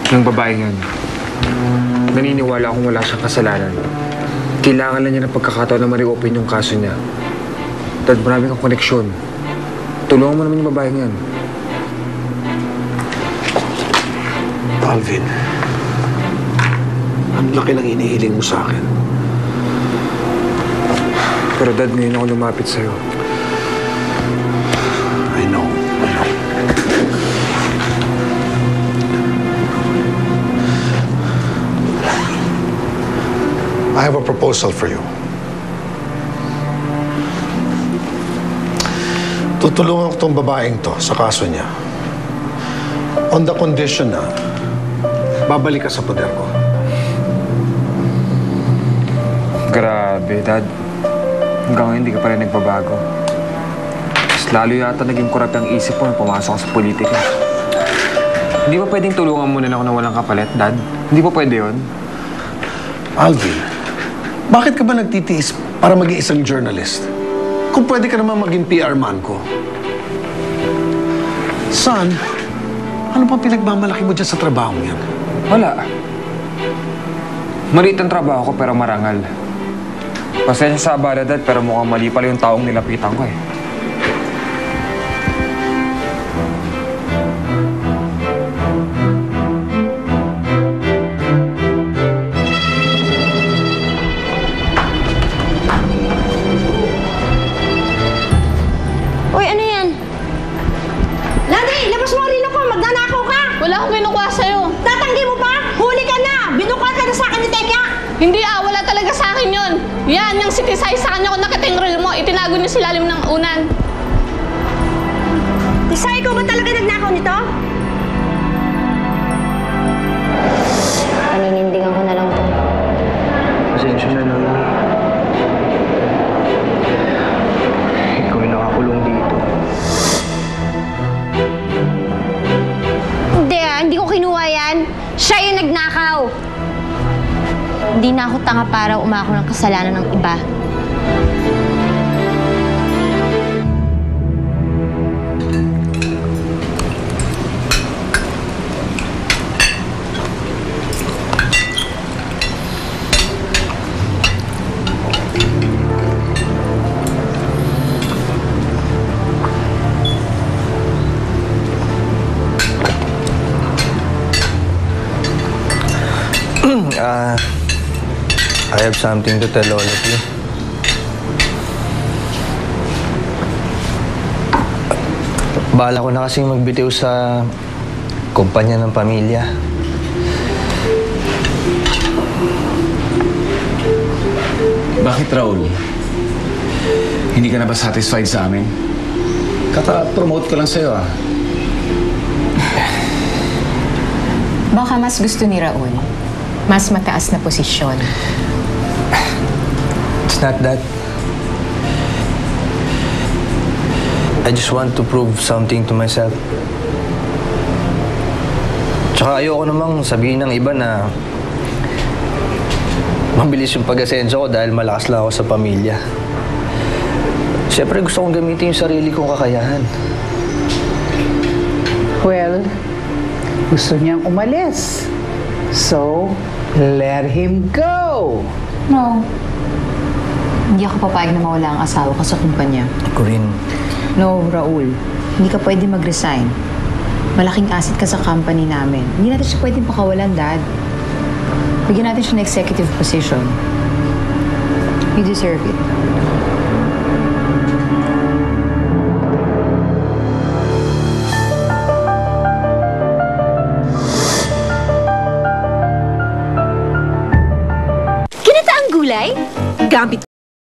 Yung babaeng yan, naniniwala akong wala siyang kasalanan. Kailangan lang niya ng pagkakataon na ma-reopen yung kaso niya. Dad, marami kang koneksyon. Tulungan mo naman yung babaeng yan. Alvin, ang laki ng inihiling mo sa akin. Pero Dad, ngayon ako lumapit sa'yo. I know. I have a proposal for you. Tutulungan ko tong babaeng to sa kaso niya. On the condition na babalik ka sa poder ko. Grabe, Dad. Hanggang ngayon, hindi ka pa rin nagbabago. Mas lalo yata naging kurap ang isip mo na pumasok ka sa politika. Hindi ba pwedeng tulungan mo na ako na walang kapalit, Dad? Hindi pa pwede yun? Alvin, bakit ka ba nagtitiis para maging isang journalist? Kung pwede ka naman maging PR man ko. Son, ano pang pinagmamalaki mo dyan sa trabaho yan? Wala. Maliit ang trabaho ko pero marangal. Pasensya sa abala, Dad, pero mukhang mali pala yung taong nilapitan ko eh. Uy, ano yan? Ladi, labas mo ang rilo ko! Magnanakaw ka! Wala akong kinukuha sa'yo. Tatanggi mo pa? Huli ka na! Binukal ka na sa akin ni Tekya! Hindi wala talaga sa akin yun. Yan, yung sitisay sa kanya ko nakatingrol mo, itinago niyo sa lalim ng unan. Tisay, ikaw ba talaga nagnakaw nito? Paninindigan ko na lang to. Pasensya na lang. Ikaw yung nakakulong dito. Hindi ko kinuha yan. Siya yung nagnakaw. Hindi na ako tanga para umako ng kasalanan ng iba. I have something to tell all of you. Bahala ko na kasing magbitiw sa kumpanya ng pamilya. Bakit, Raul? Hindi ka na ba satisfied sa amin? Kaka-promote ko lang sa'yo, ah. Baka mas gusto ni Raul. Mas mataas na posisyon. It's not that. I just want to prove something to myself. Tsaka ayoko namang sabihin ng iba na mabilis yung pag-asenso ko dahil malakas lang ako sa pamilya. Siyempre gusto kong gamitin yung sarili kong kakayahan. Well, gusto niyang umalis. So, let him go! No. Hindi ako papayag na mawala ang asawa ko sa kumpanya. Ako rin. No, Raul. Hindi ka pwede mag-resign. Malaking asset ka sa company namin. Hindi natin siya pwedeng pakawalan, Dad. Bigyan natin siya ng executive position. You deserve it. Gulay? Gamit